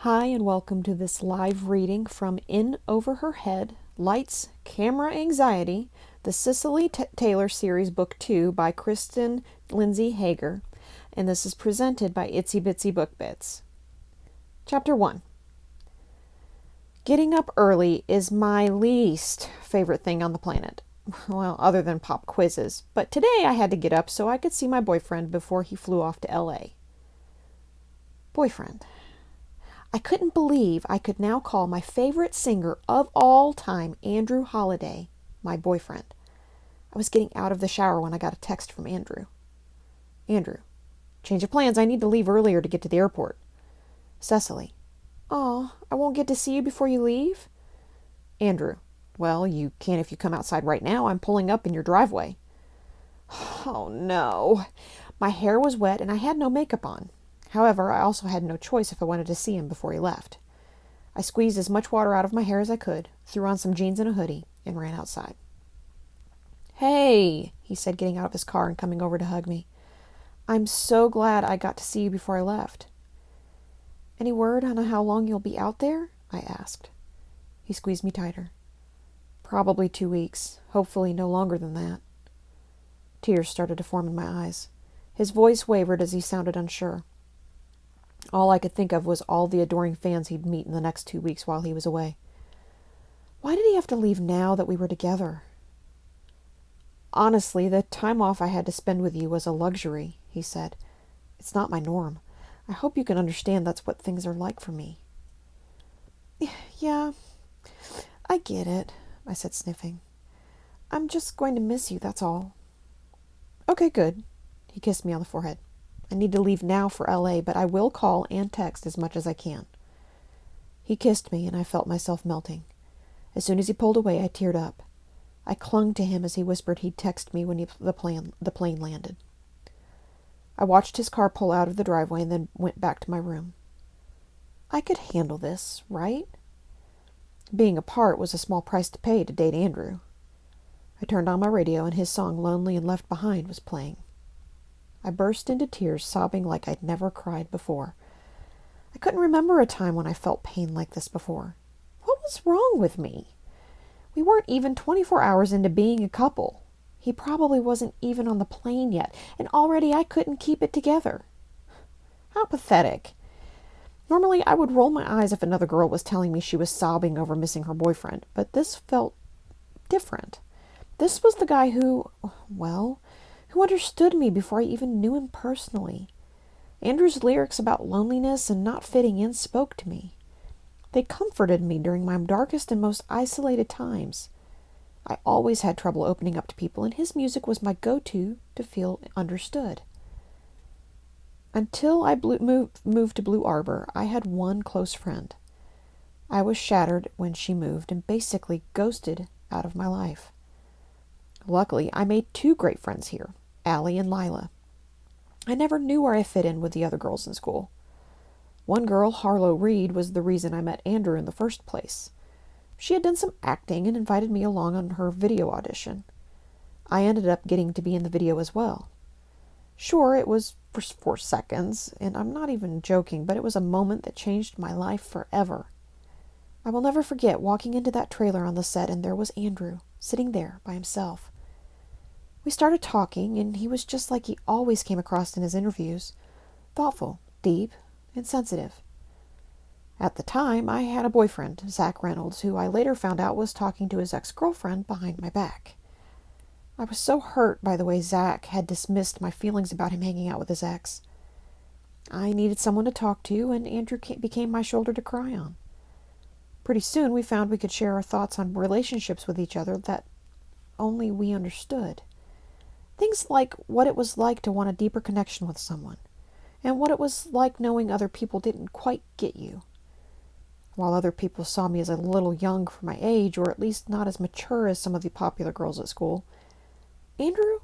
Hi, and welcome to this live reading from In Over Her Head, Lights, Camera, Anxiety, the Cecily Taylor series, Book 2 by Krysten, Lindsay, Hager, and this is presented by Itsy Bitsy Book Bits. Chapter 1. Getting up early is my least favorite thing on the planet. Well, other than pop quizzes, but today I had to get up so I could see my boyfriend before he flew off to LA. Boyfriend. I couldn't believe I could now call my favorite singer of all time, Andrew Holiday, my boyfriend. I was getting out of the shower when I got a text from Andrew. Andrew, change of plans. I need to leave earlier to get to the airport. Cecily, oh, I won't get to see you before you leave? Andrew, well, you can if you come outside right now. I'm pulling up in your driveway. Oh, no. My hair was wet and I had no makeup on. However, I also had no choice if I wanted to see him before he left. I squeezed as much water out of my hair as I could, threw on some jeans and a hoodie, and ran outside. Hey, he said, getting out of his car and coming over to hug me. I'm so glad I got to see you before I left. Any word on how long you'll be out there? I asked. He squeezed me tighter. Probably 2 weeks, hopefully no longer than that. Tears started to form in my eyes. His voice wavered as he sounded unsure. All I could think of was all the adoring fans he'd meet in the next 2 weeks while he was away. Why did he have to leave now that we were together? Honestly, the time off I had to spend with you was a luxury, he said. It's not my norm. I hope you can understand that's what things are like for me. Yeah, I get it, I said, sniffing. I'm just going to miss you, that's all. Okay, good. He kissed me on the forehead. I need to leave now for LA, but I will call and text as much as I can. He kissed me, and I felt myself melting. As soon as he pulled away, I teared up. I clung to him as he whispered he'd text me when the plane landed. I watched his car pull out of the driveway and then went back to my room. I could handle this, right? Being apart was a small price to pay to date Andrew. I turned on my radio, and his song, Lonely and Left Behind, was playing. I burst into tears, sobbing like I'd never cried before. I couldn't remember a time when I felt pain like this before. What was wrong with me? We weren't even 24 hours into being a couple. He probably wasn't even on the plane yet, and already I couldn't keep it together. How pathetic. Normally I would roll my eyes if another girl was telling me she was sobbing over missing her boyfriend, but this felt different. This was the guy who understood me before I even knew him personally. Andrew's lyrics about loneliness and not fitting in spoke to me. They comforted me during my darkest and most isolated times. I always had trouble opening up to people, and his music was my go-to to feel understood. Until I moved to Blue Arbor, I had one close friend. I was shattered when she moved and basically ghosted out of my life. Luckily, I made 2 great friends here, Allie and Lila. I never knew where I fit in with the other girls in school. One girl, Harlow Reed, was the reason I met Andrew in the first place. She had done some acting and invited me along on her video audition. I ended up getting to be in the video as well. Sure, it was for 4 seconds, and I'm not even joking, but it was a moment that changed my life forever. I will never forget walking into that trailer on the set, and there was Andrew, sitting there by himself. We started talking, and he was just like he always came across in his interviews, thoughtful, deep, and sensitive. At the time, I had a boyfriend, Zach Reynolds, who I later found out was talking to his ex-girlfriend behind my back. I was so hurt by the way Zach had dismissed my feelings about him hanging out with his ex. I needed someone to talk to, and Andrew became my shoulder to cry on. Pretty soon, we found we could share our thoughts on relationships with each other that only we understood. Things like what it was like to want a deeper connection with someone, and what it was like knowing other people didn't quite get you. While other people saw me as a little young for my age, or at least not as mature as some of the popular girls at school, Andrew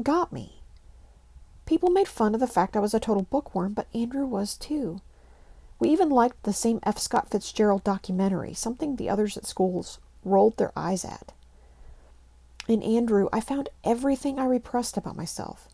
got me. People made fun of the fact I was a total bookworm, but Andrew was too. We even liked the same F. Scott Fitzgerald documentary, something the others at schools rolled their eyes at. In Andrew, I found everything I repressed about myself.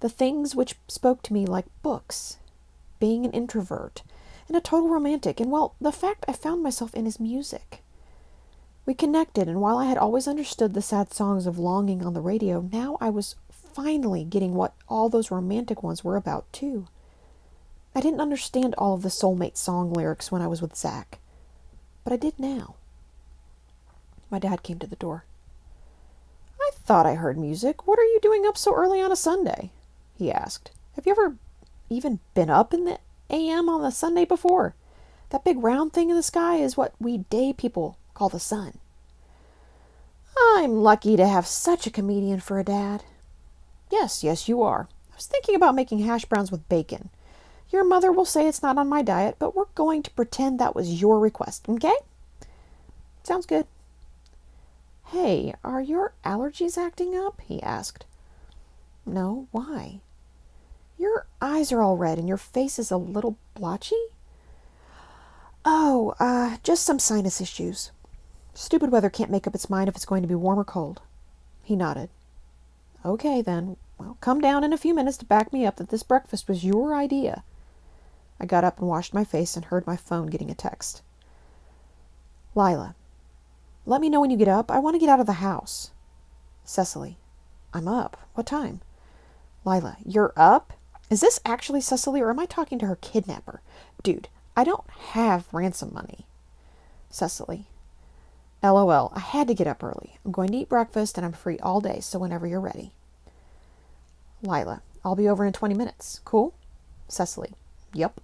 The things which spoke to me like books. Being an introvert, and a total romantic, and, well, the fact I found myself in his music. We connected, and while I had always understood the sad songs of longing on the radio, now I was finally getting what all those romantic ones were about, too. I didn't understand all of the soulmate song lyrics when I was with Zach, but I did now. My dad came to the door. "I thought I heard music. What are you doing up so early on a Sunday?" he asked. "Have you ever even been up in the AM on a Sunday before? That big round thing in the sky is what we day people call the sun." "I'm lucky to have such a comedian for a dad." Yes, you are. I was thinking about making hash browns with bacon. Your mother will say it's not on my diet, but we're going to pretend that was your request, okay?" "Sounds good." "Hey, are your allergies acting up?" he asked. "No, why?" "Your eyes are all red and your face is a little blotchy." "Oh, just some sinus issues. Stupid weather can't make up its mind if it's going to be warm or cold." He nodded. "Okay, then. Well, come down in a few minutes to back me up that this breakfast was your idea." I got up and washed my face and heard my phone getting a text. "Lila, let me know when you get up. I want to get out of the house." Cecily, "I'm up. What time?" Lila, "You're up? Is this actually Cecily, or am I talking to her kidnapper? Dude, I don't have ransom money." Cecily, "LOL, I had to get up early. I'm going to eat breakfast and I'm free all day, so whenever you're ready." Lila, "I'll be over in 20 minutes. Cool?" Cecily, "Yep."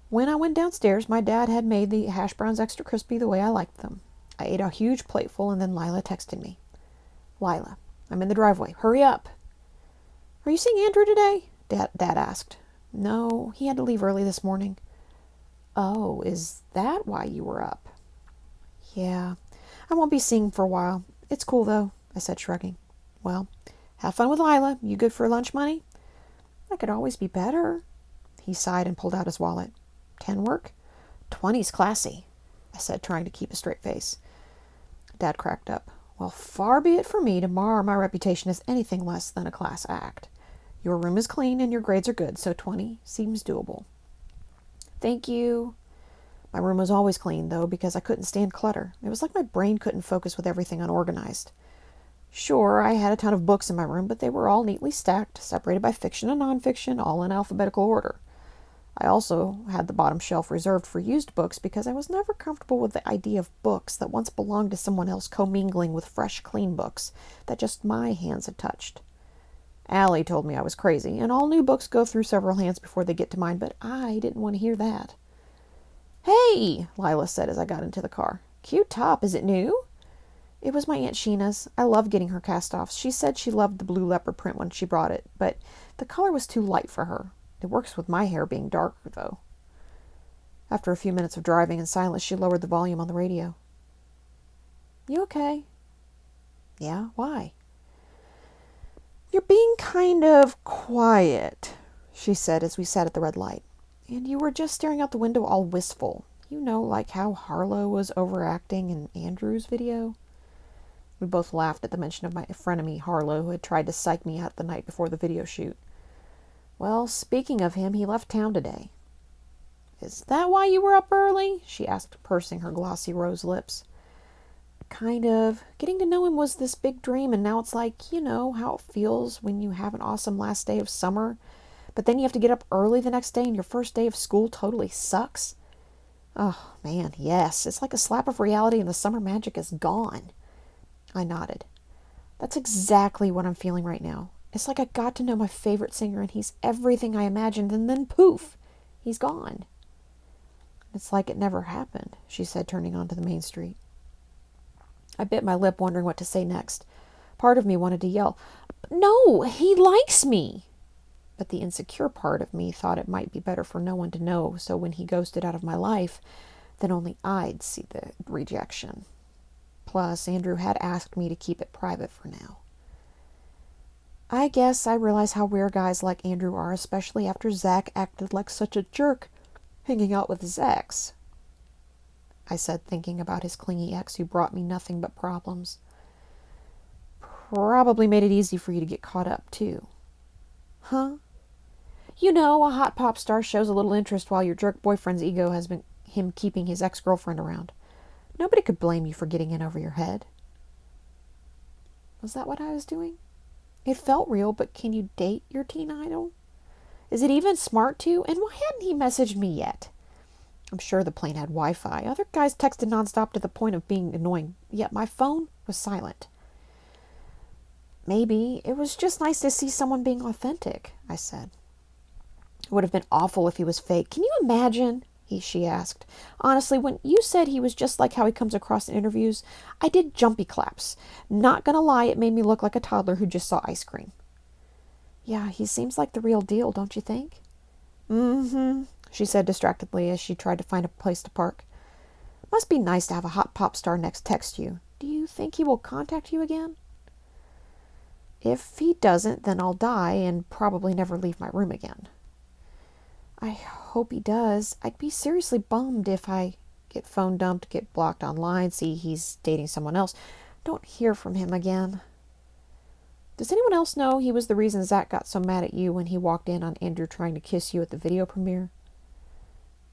When I went downstairs, my dad had made the hash browns extra crispy the way I liked them. I ate a huge plateful, and then Lila texted me. "Lila, I'm in the driveway. Hurry up." "Are you seeing Andrew today?" Dad asked. "No, he had to leave early this morning." "Oh, is that why you were up?" "Yeah, I won't be seeing him for a while. It's cool, though," I said, shrugging. "Well, have fun with Lila. You good for lunch money?" "I could always be better." He sighed and pulled out his wallet. "10 work?" "20's classy," I said, trying to keep a straight face. Dad cracked up. "Well, far be it from me to mar my reputation as anything less than a class act. Your room is clean and your grades are good, so 20 seems doable." "Thank you." My room was always clean, though, because I couldn't stand clutter. It was like my brain couldn't focus with everything unorganized. Sure, I had a ton of books in my room, but they were all neatly stacked, separated by fiction and nonfiction, all in alphabetical order. I also had the bottom shelf reserved for used books because I was never comfortable with the idea of books that once belonged to someone else commingling with fresh, clean books that just my hands had touched. Allie told me I was crazy, and all new books go through several hands before they get to mine, but I didn't want to hear that. "Hey," Lila said as I got into the car. "Cute top. Is it new?" It was my Aunt Sheena's. I love getting her cast-offs. She said she loved the blue leopard print when she brought it, but the color was too light for her. It works with my hair being darker, though. After a few minutes of driving in silence, she lowered the volume on the radio. "You okay?" "Yeah, why?" "You're being kind of quiet," she said as we sat at the red light. "And you were just staring out the window all wistful. You know, like how Harlow was overacting in Andrew's video?" We both laughed at the mention of my frenemy Harlow, who had tried to psych me out the night before the video shoot. "Well, speaking of him, he left town today." "Is that why you were up early?" she asked, pursing her glossy rose lips. "Kind of. Getting to know him was this big dream, and now it's like, you know, how it feels when you have an awesome last day of summer, but then you have to get up early the next day and your first day of school totally sucks. Oh, man, yes. It's like a slap of reality and the summer magic is gone." I nodded. "That's exactly what I'm feeling right now. It's like I got to know my favorite singer and he's everything I imagined, and then poof, he's gone." "It's like it never happened," she said, turning onto the main street. I bit my lip, wondering what to say next. Part of me wanted to yell, "No, he likes me!" But the insecure part of me thought it might be better for no one to know, so when he ghosted out of my life, then only I'd see the rejection. Plus, Andrew had asked me to keep it private for now. I guess I realize how rare guys like Andrew are, especially after Zach acted like such a jerk hanging out with his ex, I said, thinking about his clingy ex who brought me nothing but problems. "Probably made it easy for you to get caught up, too." "Huh?" You know, a hot pop star shows a little interest while your jerk boyfriend's ego has been him keeping his ex-girlfriend around. Nobody could blame you for getting in over your head. Was that what I was doing? It felt real, but can you date your teen idol? Is it even smart to? And why hadn't he messaged me yet? I'm sure the plane had Wi-Fi. Other guys texted nonstop to the point of being annoying, yet my phone was silent. Maybe it was just nice to see someone being authentic, I said. It would have been awful if he was fake. Can you imagine? She asked. Honestly, when you said he was just like how he comes across in interviews, I did jumpy claps. Not gonna lie, it made me look like a toddler who just saw ice cream. Yeah, he seems like the real deal, don't you think? Mm-hmm, she said distractedly as she tried to find a place to park. Must be nice to have a hot pop star next text you. Do you think he will contact you again? If he doesn't, then I'll die and probably never leave my room again. I hope he does. I'd be seriously bummed if I get phone dumped, get blocked online, see he's dating someone else. Don't hear from him again. Does anyone else know he was the reason Zach got so mad at you when he walked in on Andrew trying to kiss you at the video premiere?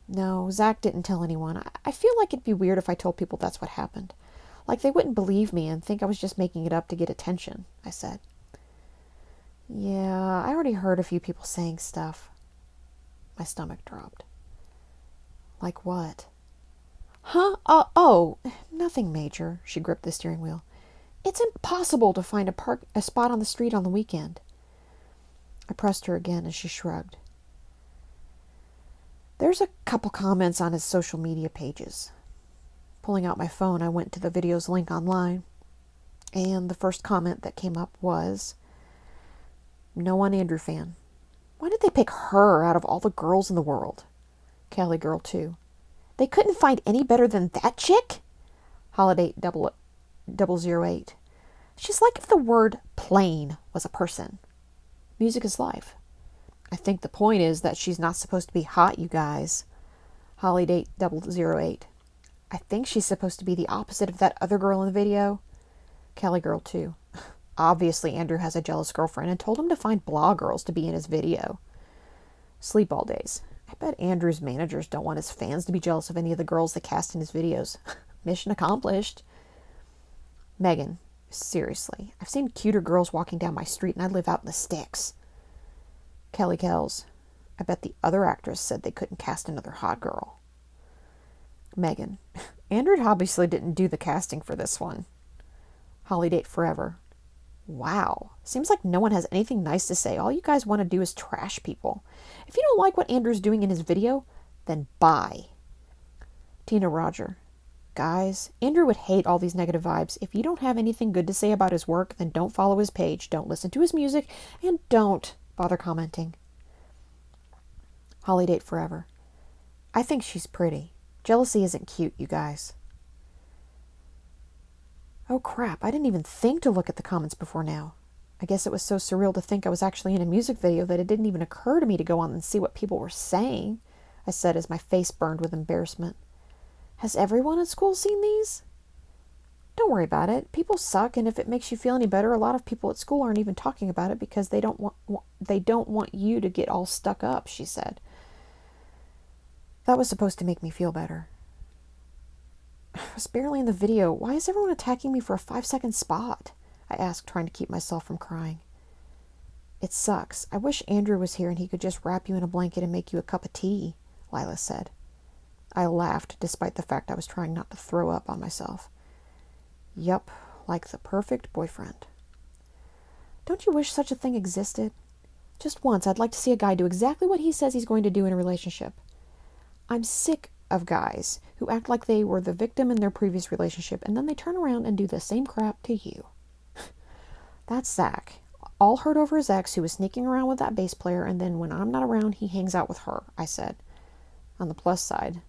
No, Zach didn't tell anyone. I feel like it'd be weird if I told people that's what happened. Like they wouldn't believe me and think I was just making it up to get attention, I said. Yeah, I already heard a few people saying stuff. My stomach dropped. Like what? Huh? Oh, nothing major. She gripped the steering wheel. It's impossible to find a spot on the street on the weekend. I pressed her again as she shrugged. There's a couple comments on his social media pages. Pulling out my phone, I went to the video's link online, and the first comment that came up was, "No one Andrew fan. Why did they pick her out of all the girls in the world?" Cali Girl 2. They couldn't find any better than that chick? Holiday 008. She's like if the word plain was a person. Music is life. I think the point is that she's not supposed to be hot, you guys. Holiday 008. I think she's supposed to be the opposite of that other girl in the video. Cali Girl 2. Obviously, Andrew has a jealous girlfriend and told him to find blah girls to be in his video. Sleep all days. I bet Andrew's managers don't want his fans to be jealous of any of the girls that cast in his videos. Mission accomplished. Megan, seriously, I've seen cuter girls walking down my street and I live out in the sticks. Kelly Kells, I bet the other actress said they couldn't cast another hot girl. Megan, Andrew obviously didn't do the casting for this one. Holly Date Forever. Wow, seems like no one has anything nice to say. All you guys want to do is trash people. If you don't like what Andrew's doing in his video, then bye. Tina Roger. Guys, Andrew would hate all these negative vibes. If you don't have anything good to say about his work, then don't follow his page, don't listen to his music, and don't bother commenting. Holly Date Forever. I think she's pretty. Jealousy isn't cute, you guys. Oh crap, I didn't even think to look at the comments before now. I guess it was so surreal to think I was actually in a music video that it didn't even occur to me to go on and see what people were saying, I said as my face burned with embarrassment. Has everyone at school seen these? Don't worry about it. People suck, and if it makes you feel any better, a lot of people at school aren't even talking about it because they don't want you to get all stuck up, she said. That was supposed to make me feel better. I was barely in the video. Why is everyone attacking me for a 5-second spot? I asked, trying to keep myself from crying. It sucks. I wish Andrew was here and he could just wrap you in a blanket and make you a cup of tea, Lila said. I laughed, despite the fact I was trying not to throw up on myself. Yup, like the perfect boyfriend. Don't you wish such a thing existed? Just once, I'd like to see a guy do exactly what he says he's going to do in a relationship. I'm sick of guys who act like they were the victim in their previous relationship and then they turn around and do the same crap to you. That's Zach, all hurt over his ex who was sneaking around with that bass player, and then when I'm not around, he hangs out with her, I said. On the plus side,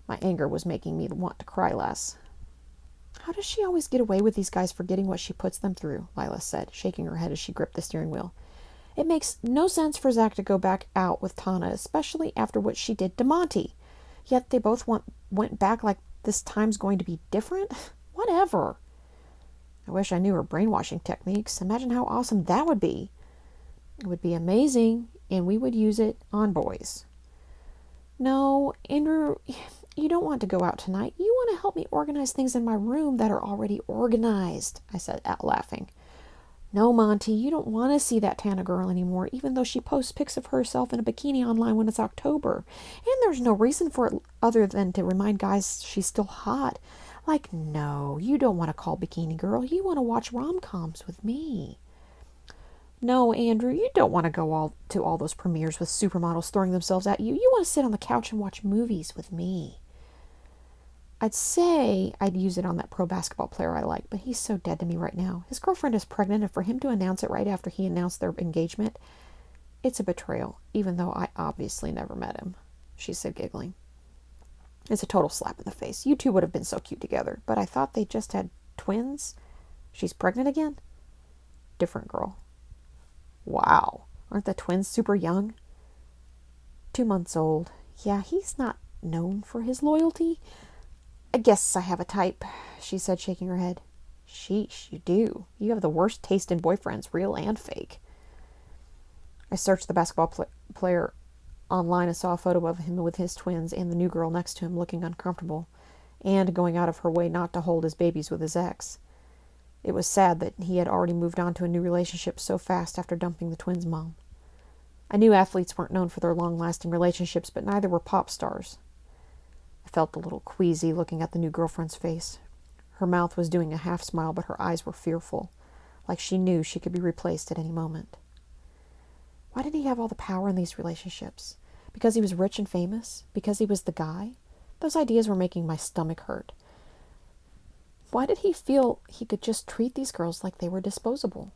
my anger was making me want to cry less. How does she always get away with these guys forgetting what she puts them through? Lila said, shaking her head as she gripped the steering wheel. It makes no sense for Zach to go back out with Tana, especially after what she did to Monty. Yet they both went back like this time's going to be different? Whatever. I wish I knew her brainwashing techniques. Imagine how awesome that would be. It would be amazing and we would use it on boys. No, Andrew, you don't want to go out tonight. You want to help me organize things in my room that are already organized, I said, laughing. No, Monty, you don't want to see that Tana girl anymore, even though she posts pics of herself in a bikini online when it's October. And there's no reason for it other than to remind guys she's still hot. Like, no, you don't want to call Bikini Girl. You want to watch rom-coms with me. No, Andrew, you don't want to go to all those premieres with supermodels throwing themselves at you. You want to sit on the couch and watch movies with me. I'd say I'd use it on that pro basketball player I like, but he's so dead to me right now. His girlfriend is pregnant, and for him to announce it right after he announced their engagement, it's a betrayal, even though I obviously never met him, she said, giggling. It's a total slap in the face. You two would have been so cute together, but I thought they just had twins. She's pregnant again? Different girl. Wow. Aren't the twins super young? 2 months old. Yeah, he's not known for his loyalty. I guess I have a type, she said, shaking her head. Sheesh, you do. You have the worst taste in boyfriends, real and fake. I searched the basketball player online and saw a photo of him with his twins and the new girl next to him looking uncomfortable and going out of her way not to hold his babies with his ex. It was sad that he had already moved on to a new relationship so fast after dumping the twins' mom. I knew athletes weren't known for their long-lasting relationships, but neither were pop stars. I felt a little queasy looking at the new girlfriend's face. Her mouth was doing a half smile, but her eyes were fearful, like she knew she could be replaced at any moment. Why did he have all the power in these relationships? Because he was rich and famous? Because he was the guy? Those ideas were making my stomach hurt. Why did he feel he could just treat these girls like they were disposable?